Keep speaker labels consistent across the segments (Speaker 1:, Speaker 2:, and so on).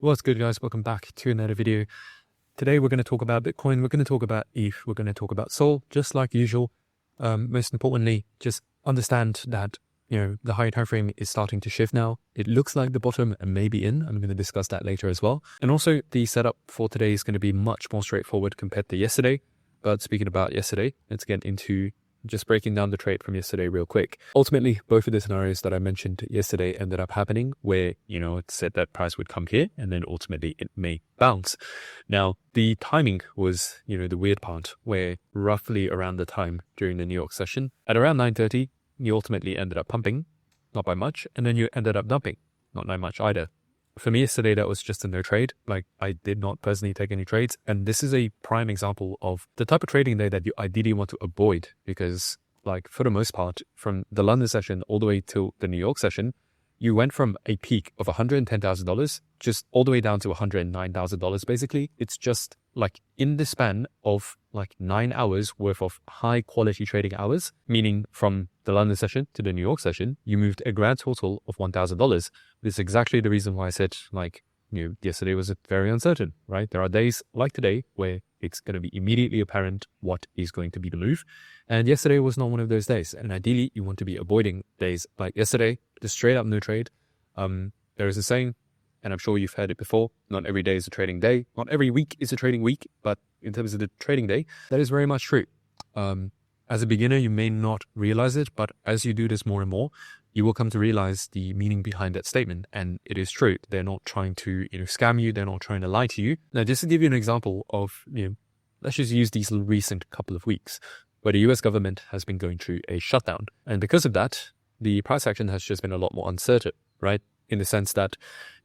Speaker 1: What's good, guys? Welcome back to another video. Today we're going to talk about Bitcoin, we're going to talk about ETH, we're going to talk about Sol, just like usual. Most importantly, just understand that the higher time frame is starting to shift now. It looks like the bottom may be in. I'm going to discuss that later as well. And also the setup for today is going to be much more straightforward compared to yesterday. But speaking about yesterday, let's get into just breaking down the trade from yesterday real quick. Ultimately, both of the scenarios that I mentioned yesterday ended up happening where, it said that price would come here and then ultimately it may bounce. Now, the timing was, the weird part where roughly around the time during the New York session at around 9:30, you ultimately ended up pumping, not by much, and then you ended up dumping, not by much either. For me yesterday, that was just a no trade. Like, I did not personally take any trades. And this is a prime example of the type of trading day that you ideally want to avoid because, for the most part, from the London session all the way to the New York session, you went from a peak of $110,000 just all the way down to $109,000. Basically, it's just in the span of 9 hours worth of high quality trading hours, meaning from the London session to the New York session, you moved a grand total of $1,000. This is exactly the reason why I said yesterday was very uncertain, right? There are days like today where it's going to be immediately apparent what is going to be the move. And yesterday was not one of those days. And ideally, you want to be avoiding days like yesterday, just straight up no trade. There is a saying, and I'm sure you've heard it before, not every day is a trading day. Not every week is a trading week, but in terms of the trading day, that is very much true. As a beginner, you may not realize it, but as you do this more and more, you will come to realize the meaning behind that statement. And it is true. They're not trying to, scam you. They're not trying to lie to you. Now, just to give you an example of, let's just use these recent couple of weeks where the US government has been going through a shutdown. And because of that, the price action has just been a lot more uncertain, right? In the sense that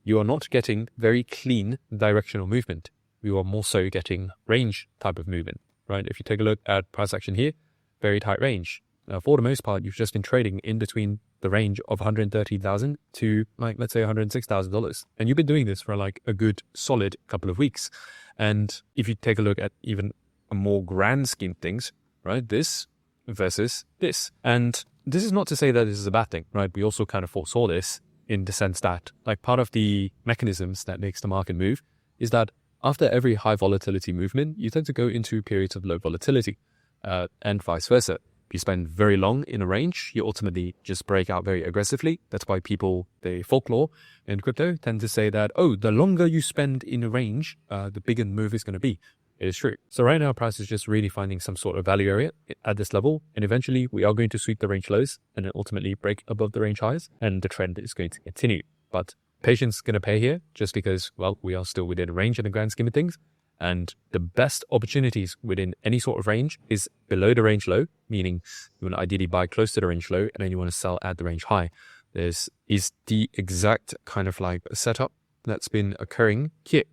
Speaker 1: you are not getting very clean directional movement. You are more so getting range type of movement, right? If you take a look at price action here, very tight range. For the most part, you've just been trading in between the range of $130,000 to let's say $106,000. And you've been doing this for a good solid couple of weeks. And if you take a look at even a more grand scheme of things, right? This versus this. And this is not to say that this is a bad thing, right? We also kind of foresaw this in the sense that part of the mechanisms that makes the market move is that after every high volatility movement, you tend to go into periods of low volatility. And vice versa. If you spend very long in a range, you ultimately just break out very aggressively. That's why the folklore in crypto tend to say that, the longer you spend in a range, the bigger the move is going to be. It is true. So right now, price is just really finding some sort of value area at this level. And eventually we are going to sweep the range lows and then ultimately break above the range highs. And the trend is going to continue. But patience is going to pay here just because, we are still within a range in the grand scheme of things. And the best opportunities within any sort of range is below the range low, meaning you want to ideally buy close to the range low and then you want to sell at the range high. This is the exact kind of setup that's been occurring here.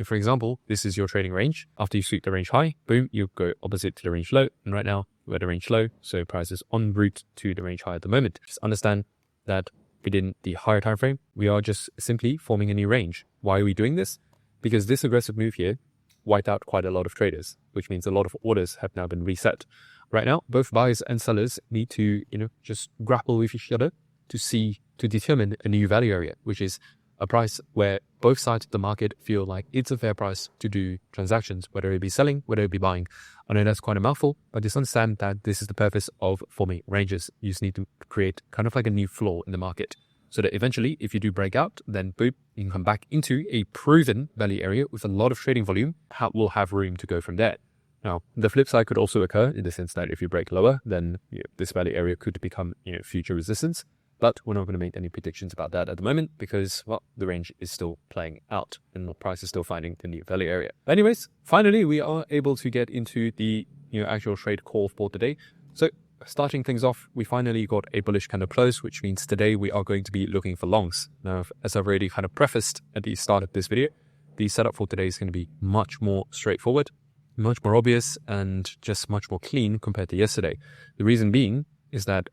Speaker 1: For example, this is your trading range. After you sweep the range high, boom, you go opposite to the range low. And right now we're at the range low. So price is en route to the range high at the moment. Just understand that within the higher time frame, we are just simply forming a new range. Why are we doing this? Because this aggressive move here wiped out quite a lot of traders, which means a lot of orders have now been reset. Right now, both buyers and sellers need to, just grapple with each other to determine a new value area, which is a price where both sides of the market feel like it's a fair price to do transactions, whether it be selling, whether it be buying. I know that's quite a mouthful, but just understand that this is the purpose of forming ranges. You just need to create kind of a new floor in the market. So that eventually, if you do break out, then boom, you can come back into a proven value area with a lot of trading volume. Will have room to go from there. Now, the flip side could also occur in the sense that if you break lower, then this value area could become future resistance. But we're not going to make any predictions about that at the moment because, the range is still playing out and the price is still finding the new value area. Anyways, finally, we are able to get into the actual trade call for today. So starting things off, we finally got a bullish candle close, which means today we are going to be looking for longs. Now, as I've already kind of prefaced at the start of this video, the setup for today is going to be much more straightforward, much more obvious, and just much more clean compared to yesterday. The reason being is that,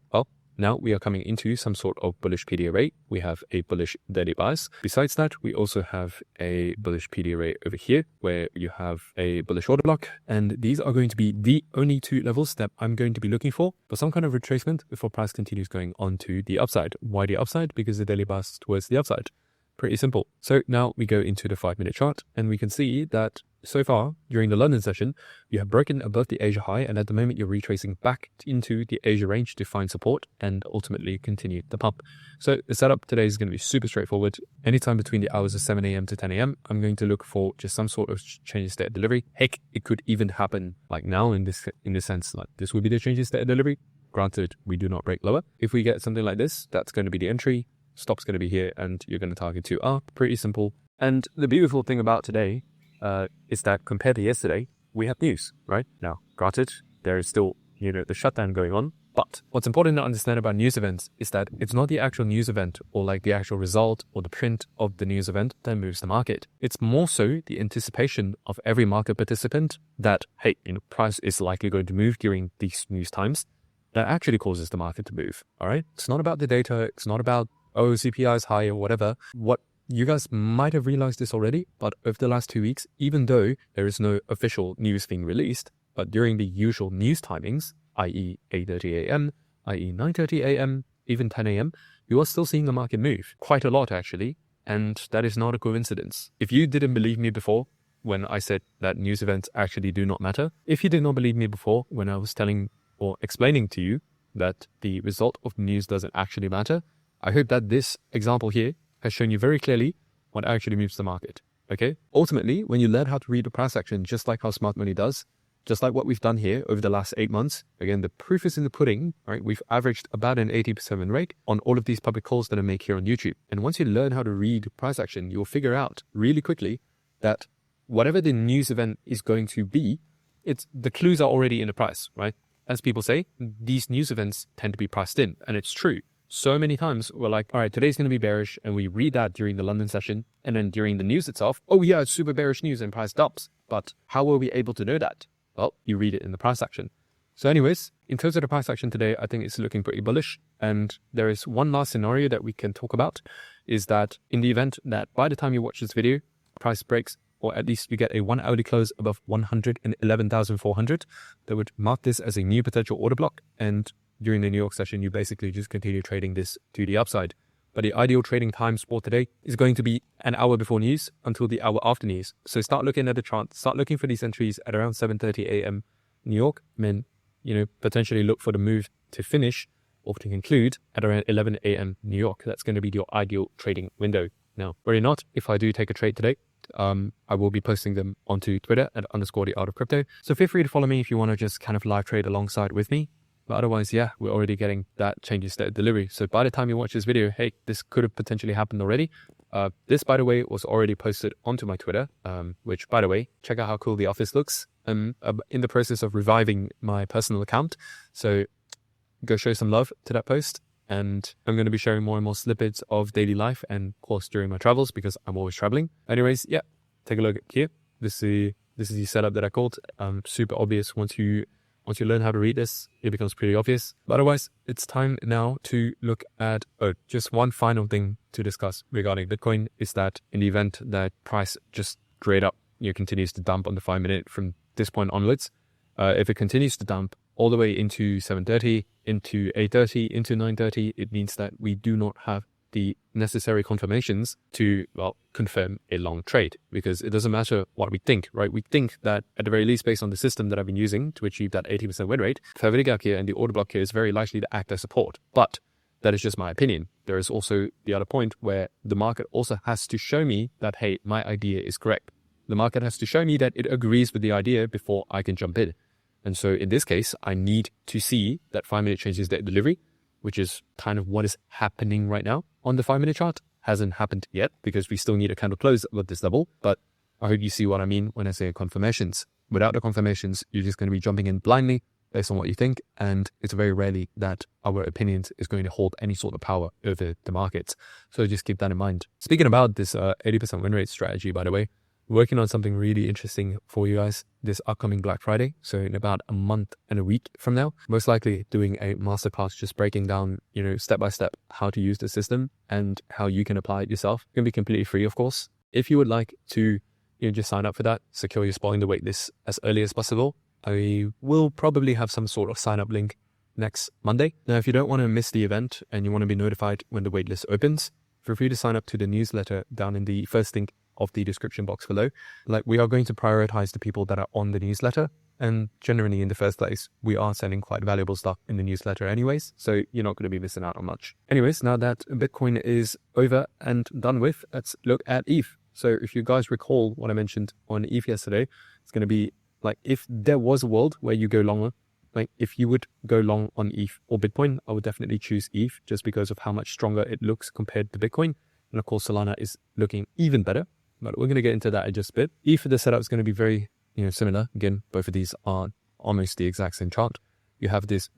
Speaker 1: now we are coming into some sort of bullish PD array. We have a bullish daily bias. Besides that, we also have a bullish PD array over here where you have a bullish order block. And these are going to be the only two levels that I'm going to be looking for some kind of retracement before price continues going on to the upside. Why the upside? Because the daily bias towards the upside. Pretty simple. So now we go into the 5-minute chart and we can see that so far during the London session, you have broken above the Asia high, and at the moment you're retracing back into the Asia range to find support and ultimately continue the pump. So the setup today is going to be super straightforward. Anytime between the hours of 7 a.m. to 10 a.m., I'm going to look for just some sort of change in state of delivery. Heck, it could even happen like now in this sense, like this would be the change in state of delivery. Granted, we do not break lower. If we get something like this, that's going to be the entry. Stop's going to be here and you're going to target 2R. Pretty simple. And the beautiful thing about today is that compared to yesterday, we have news, right? Now, granted, there is still, the shutdown going on. But what's important to understand about news events is that it's not the actual news event or like the actual result or the print of the news event that moves the market. It's more so the anticipation of every market participant that, hey, price is likely going to move during these news times. That actually causes the market to move, all right? It's not about the data. It's not about, CPI is high or whatever. What you guys might have realized this already, but over the last 2 weeks, even though there is no official news being released, but during the usual news timings, i.e. 8:30 a.m., i.e. 9:30 a.m., even 10 a.m., you are still seeing the market move quite a lot actually, and that is not a coincidence. If you didn't believe me before when I said that news events actually do not matter, if you did not believe me before when I was telling or explaining to you that the result of news doesn't actually matter, I hope that this example here has shown you very clearly what actually moves the market, okay? Ultimately, when you learn how to read the price action, just like how smart money does, just like what we've done here over the last 8 months, again, the proof is in the pudding, right? We've averaged about an 80% win rate on all of these public calls that I make here on YouTube. And once you learn how to read price action, you'll figure out really quickly that whatever the news event is going to be, the clues are already in the price, right? As people say, these news events tend to be priced in, and it's true. So many times we're like, all right, today's going to be bearish, and we read that during the London session, and then during the news itself, oh yeah, it's super bearish news and price dumps. But how were we able to know that? Well, you read it in the price action. So anyways, in terms of the price action today, I think it's looking pretty bullish. And there is one last scenario that we can talk about, is that in the event that by the time you watch this video, price breaks, or at least you get a 1 hourly close above 111,400, that would mark this as a new potential order block. And during the New York session, you basically just continue trading this to the upside. But the ideal trading time for today is going to be an hour before news until the hour after news. So start looking at the chart, start looking for these entries at around 7:30 a.m. New York, and then, potentially look for the move to finish or to conclude at around 11 a.m. New York. That's going to be your ideal trading window. Now, worry not, if I do take a trade today, I will be posting them onto Twitter at _the_art_of_crypto. So feel free to follow me if you want to just kind of live trade alongside with me. But otherwise, yeah, we're already getting that change in state of delivery. So by the time you watch this video, hey, this could have potentially happened already. This, by the way, was already posted onto my Twitter, which, by the way, check out how cool the office looks. I'm in the process of reviving my personal account. So go show some love to that post. And I'm going to be sharing more and more snippets of daily life and, of course, during my travels, because I'm always traveling. Anyways, yeah, take a look here. This is the setup that I called. Super obvious once you learn how to read this, it becomes pretty obvious. But otherwise, it's time now to look at, just one final thing to discuss regarding Bitcoin is that in the event that price just straight up, continues to dump on the 5-minute from this point onwards, if it continues to dump all the way into 7:30, into 8:30, into 9:30, it means that we do not have the necessary confirmations to, confirm a long trade, because it doesn't matter what we think, right? We think that at the very least, based on the system that I've been using to achieve that 80% win rate, fair gap here and the order block here is very likely to act as support. But that is just my opinion. There is also the other point where the market also has to show me that, hey, my idea is correct. The market has to show me that it agrees with the idea before I can jump in. And so in this case, I need to see that 5-minute changes their delivery, which is kind of what is happening right now on the 5-minute chart. Hasn't happened yet because we still need a candle close at this level. But I hope you see what I mean when I say confirmations. Without the confirmations, you're just going to be jumping in blindly based on what you think. And it's very rarely that our opinions is going to hold any sort of power over the markets. So just keep that in mind. Speaking about this 80% win rate strategy, by the way, working on something really interesting for you guys this upcoming Black Friday. So in about a month and a week from now, most likely doing a masterclass, just breaking down, step by step how to use the system and how you can apply it yourself. It's going to be completely free, of course. If you would like to, just sign up for that, secure your spot in the waitlist as early as possible. I will probably have some sort of sign up link next Monday. Now, if you don't want to miss the event and you want to be notified when the waitlist opens, feel free to sign up to the newsletter down in the first link of the description box below. Like, we are going to prioritize the people that are on the newsletter. And generally, in the first place, we are sending quite valuable stuff in the newsletter anyways, so you're not going to be missing out on much. Anyways, now that Bitcoin is over and done with, let's look at ETH. So if you guys recall what I mentioned on ETH yesterday, it's going to be like, if there was a world where you go longer, like if you would go long on ETH or Bitcoin, I would definitely choose ETH just because of how much stronger it looks compared to Bitcoin. And of course, Solana is looking even better, but we're going to get into that in just a bit. ETH, the setup is going to be very similar. Again, both of these are almost the exact same chart. You have this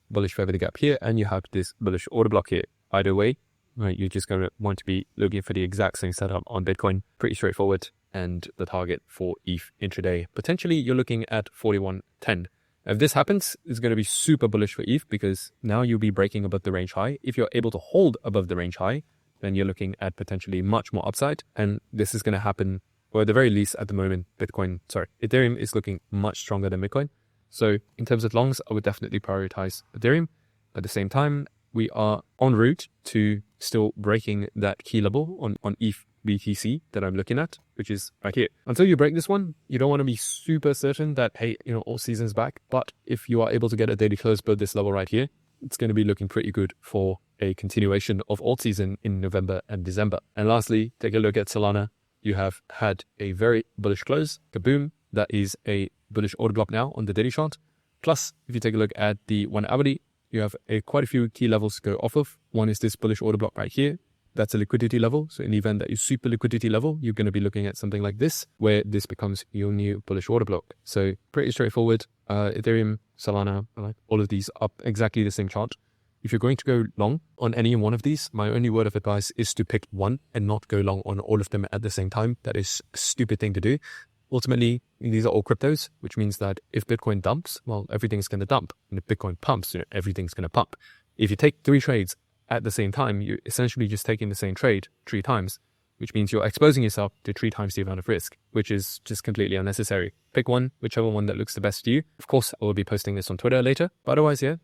Speaker 1: bullish fair value gap here, and you have this bullish order block here. Either way, right, you're just going to want to be looking for the exact same setup on Bitcoin. Pretty straightforward. And the target for ETH intraday, potentially you're looking at 41.10. If this happens, it's going to be super bullish for ETH because now you'll be breaking above the range high. If you're able to hold above the range high, then you're looking at potentially much more upside. And this is going to happen, or at the very least at the moment, Ethereum is looking much stronger than Bitcoin. So in terms of longs, I would definitely prioritize Ethereum. At the same time, we are en route to still breaking that key level on ETH BTC that I'm looking at, which is right here. Until you break this one, you don't want to be super certain that, hey, all season's back. But if you are able to get a daily close below this level right here, it's going to be looking pretty good for a continuation of alt season in November and December. And lastly, take a look at Solana. You have had a very bullish close, kaboom. That is a bullish order block now on the daily chart. Plus, if you take a look at the 1 hourly, you have quite a few key levels to go off of. One is this bullish order block right here. That's a liquidity level. So in the event that you super liquidity level, you're going to be looking at something like this, where this becomes your new bullish order block. So pretty straightforward. Ethereum, Solana, all of these up exactly the same chart. If you're going to go long on any one of these, my only word of advice is to pick one and not go long on all of them at the same time. That is a stupid thing to do. Ultimately, these are all cryptos, which means that if Bitcoin dumps, well, everything's going to dump. And if Bitcoin pumps, everything's going to pump. If you take 3 trades at the same time, you're essentially just taking the same trade 3 times, which means you're exposing yourself to 3 times the amount of risk, which is just completely unnecessary. Pick one, whichever one that looks the best to you. Of course, I will be posting this on Twitter later. But otherwise, yeah,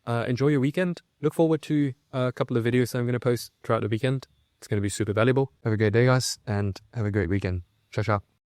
Speaker 1: enjoy your weekend. Look forward to a couple of videos that I'm going to post throughout the weekend. It's going to be super valuable. Have a great day, guys, and have a great weekend. Ciao, ciao.